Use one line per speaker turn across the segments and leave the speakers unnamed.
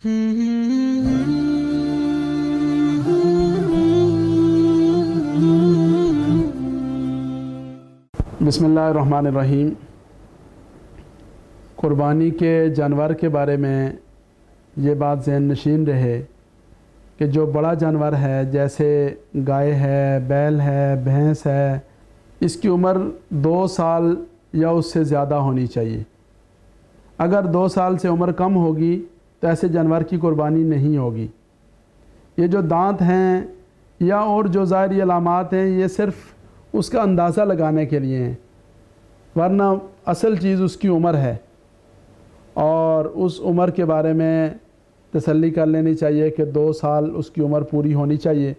بسم اللہ الرحمن الرحیم۔ قربانی کے جانور کے بارے میں یہ بات ذہن نشین رہے کہ جو بڑا جانور ہے جیسے گائے ہے، بیل ہے، بھینس ہے، اس کی عمر 2 سال یا اس سے زیادہ ہونی چاہیے۔ اگر 2 سال سے عمر کم ہوگی تو ایسے جانور کی قربانی نہیں ہوگی۔ یہ جو دانت ہیں یا اور جو ظاہری علامات ہیں یہ صرف اس کا اندازہ لگانے کے لیے ہیں، ورنہ اصل چیز اس کی عمر ہے، اور اس عمر کے بارے میں تسلی کر لینی چاہیے کہ 2 سال اس کی عمر پوری ہونی چاہیے۔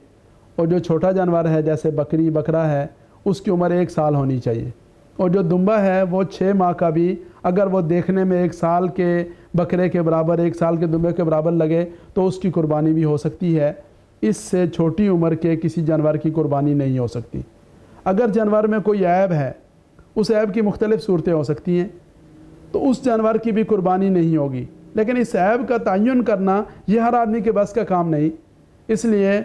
اور جو چھوٹا جانور ہے جیسے بکری بکرا ہے اس کی عمر 1 سال ہونی چاہیے، اور جو دمبا ہے وہ 6 ماہ کا بھی اگر وہ دیکھنے میں 1 سال کے بکرے کے برابر 1 سال کے دمبے کے برابر لگے تو اس کی قربانی بھی ہو سکتی ہے۔ اس سے چھوٹی عمر کے کسی جانور کی قربانی نہیں ہو سکتی۔ اگر جانور میں کوئی عیب ہے، اس عیب کی مختلف صورتیں ہو سکتی ہیں، تو اس جانور کی بھی قربانی نہیں ہوگی، لیکن اس عیب کا تعین کرنا یہ ہر آدمی کے بس کا کام نہیں۔ اس لیے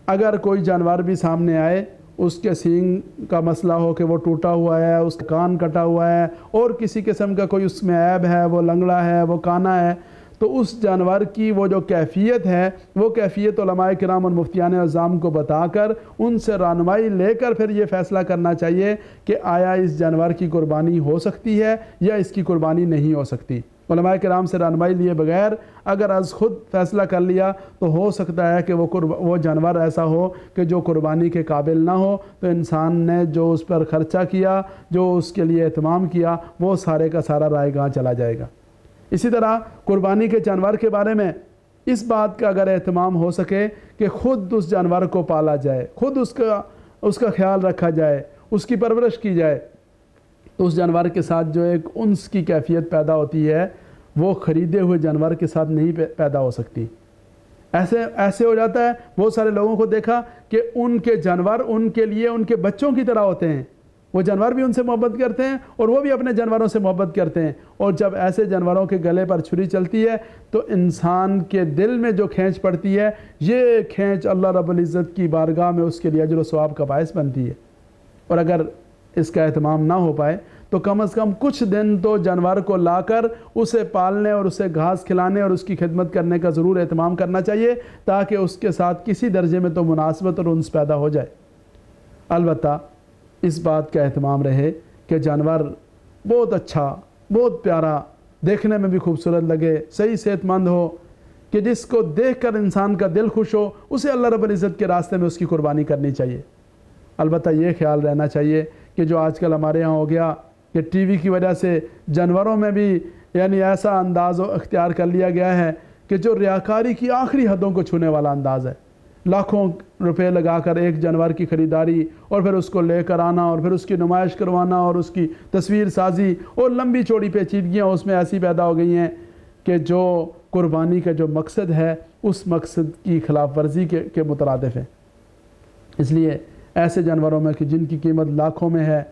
اگر کوئی جانور بھی سامنے آئے، اس کے سینگ کا مسئلہ ہو کہ وہ ٹوٹا ہوا ہے، اس کا کان کٹا ہوا ہے، اور کسی قسم کا کوئی اس میں عیب ہے، وہ لنگڑا ہے، وہ کانا ہے، تو اس جانور کی وہ جو کیفیت ہے وہ کیفیت علماء کرام اور مفتیان اعظام کو بتا کر ان سے رہنمائی لے کر پھر یہ فیصلہ کرنا چاہیے کہ آیا اس جانور کی قربانی ہو سکتی ہے یا اس کی قربانی نہیں ہو سکتی۔ علماء کرام سے رہنمائی لیے بغیر اگر از خود فیصلہ کر لیا تو ہو سکتا ہے کہ وہ جانور ایسا ہو کہ جو قربانی کے قابل نہ ہو، تو انسان نے جو اس پر خرچہ کیا، جو اس کے لیے اہتمام کیا، وہ سارے کا سارا رائے گاہ چلا جائے گا۔ اسی طرح قربانی کے جانور کے بارے میں اس بات کا اگر اہتمام ہو سکے کہ خود اس جانور کو پالا جائے، خود اس کا خیال رکھا جائے، اس کی پرورش کی جائے، تو اس جانور کے ساتھ جو ایک انس کی کیفیت پیدا ہوتی ہے وہ خریدے ہوئے جانور کے ساتھ نہیں پیدا ہو سکتی۔ ایسے ہو جاتا ہے، بہت سارے لوگوں کو دیکھا کہ ان کے جانور ان کے لیے ان کے بچوں کی طرح ہوتے ہیں، وہ جانور بھی ان سے محبت کرتے ہیں اور وہ بھی اپنے جانوروں سے محبت کرتے ہیں، اور جب ایسے جانوروں کے گلے پر چھری چلتی ہے تو انسان کے دل میں جو کھینچ پڑتی ہے، یہ کھینچ اللہ رب العزت کی بارگاہ میں اس کے لیے اجر و ثواب کا باعث بنتی ہے۔ اور اگر اس کا اہتمام نہ ہو پائے تو کم از کم کچھ دن تو جانور کو لا کر اسے پالنے اور اسے گھاس کھلانے اور اس کی خدمت کرنے کا ضرور اہتمام کرنا چاہیے، تاکہ اس کے ساتھ کسی درجے میں تو مناسبت اور انس پیدا ہو جائے۔ البتہ اس بات کا اہتمام رہے کہ جانور بہت اچھا، بہت پیارا، دیکھنے میں بھی خوبصورت لگے، صحیح صحت مند ہو، کہ جس کو دیکھ کر انسان کا دل خوش ہو، اسے اللہ رب العزت کے راستے میں اس کی قربانی کرنی چاہیے۔ البتہ یہ خیال رہنا چاہیے کہ جو آج کل ہمارے ہاں ہو گیا کہ ٹی وی کی وجہ سے جانوروں میں بھی یعنی ایسا انداز اختیار کر لیا گیا ہے کہ جو ریاکاری کی آخری حدوں کو چھونے والا انداز ہے۔ لاکھوں روپے لگا کر ایک جانور کی خریداری اور پھر اس کو لے کر آنا اور پھر اس کی نمائش کروانا اور اس کی تصویر سازی اور لمبی چوڑی پیچیدگیاں اس میں ایسی پیدا ہو گئی ہیں کہ جو قربانی کا جو مقصد ہے اس مقصد کی خلاف ورزی کے مترادف ہے۔ اس لیے ایسے جانوروں میں کہ جن کی قیمت لاکھوں میں ہے،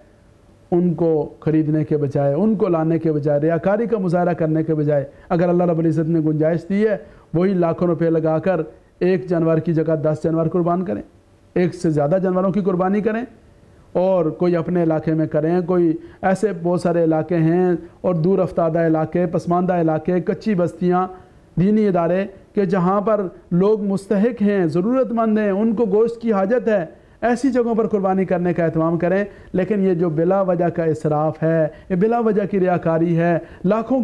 ان کو خریدنے کے بجائے، ان کو لانے کے بجائے، ریاکاری کا مظاہرہ کرنے کے بجائے اگر اللہ رب العزت نے گنجائش دی ہے، وہی لاکھوں روپے لگا کر ایک جانور کی جگہ 10 جانور قربان کریں، 1 سے زیادہ جانوروں کی قربانی کریں، اور کوئی اپنے علاقے میں کریں، کوئی ایسے بہت سارے علاقے ہیں اور دور افتادہ علاقے، پسماندہ علاقے، کچی بستیاں، دینی ادارے کہ جہاں پر لوگ مستحق ہیں، ضرورت مند ہیں، ان کو گوشت کی حاجت ہے، ایسی جگہوں پر قربانی کرنے کا اہتمام کریں۔ لیکن یہ جو بلا وجہ کا اسراف ہے، یہ بلا وجہ کی ریاکاری ہے، لاکھوں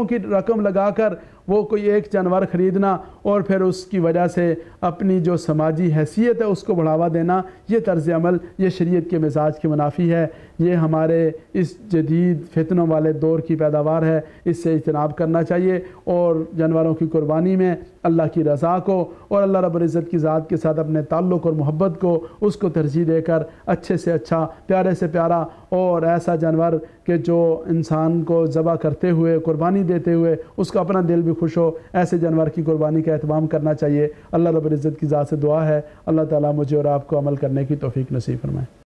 کی رقم لگا کر وہ کوئی ایک جانور خریدنا اور پھر اس کی وجہ سے اپنی جو سماجی حیثیت ہے اس کو بڑھاوا دینا، یہ طرز عمل یہ شریعت کے مزاج کے منافی ہے۔ یہ ہمارے اس جدید فتنوں والے دور کی پیداوار ہے، اس سے اجتناب کرنا چاہیے، اور جانوروں کی قربانی میں اللہ کی رضا کو اور اللہ رب العزت کی ذات کے ساتھ اپنے تعلق اور محبت کو اس کو ترجیح دے کر اچھے سے اچھا، پیارے سے پیارا اور ایسا جانور کہ جو انسان کو ذبح کرتے ہوئے، قربانی دیتے ہوئے اس کا اپنا دل بھی خوش ہو، ایسے جانور کی قربانی کا اہتمام کرنا چاہیے۔ اللہ رب العزت کی ذات سے دعا ہے اللہ تعالیٰ مجھے اور آپ کو عمل کرنے کی توفیق نصیب فرمائے۔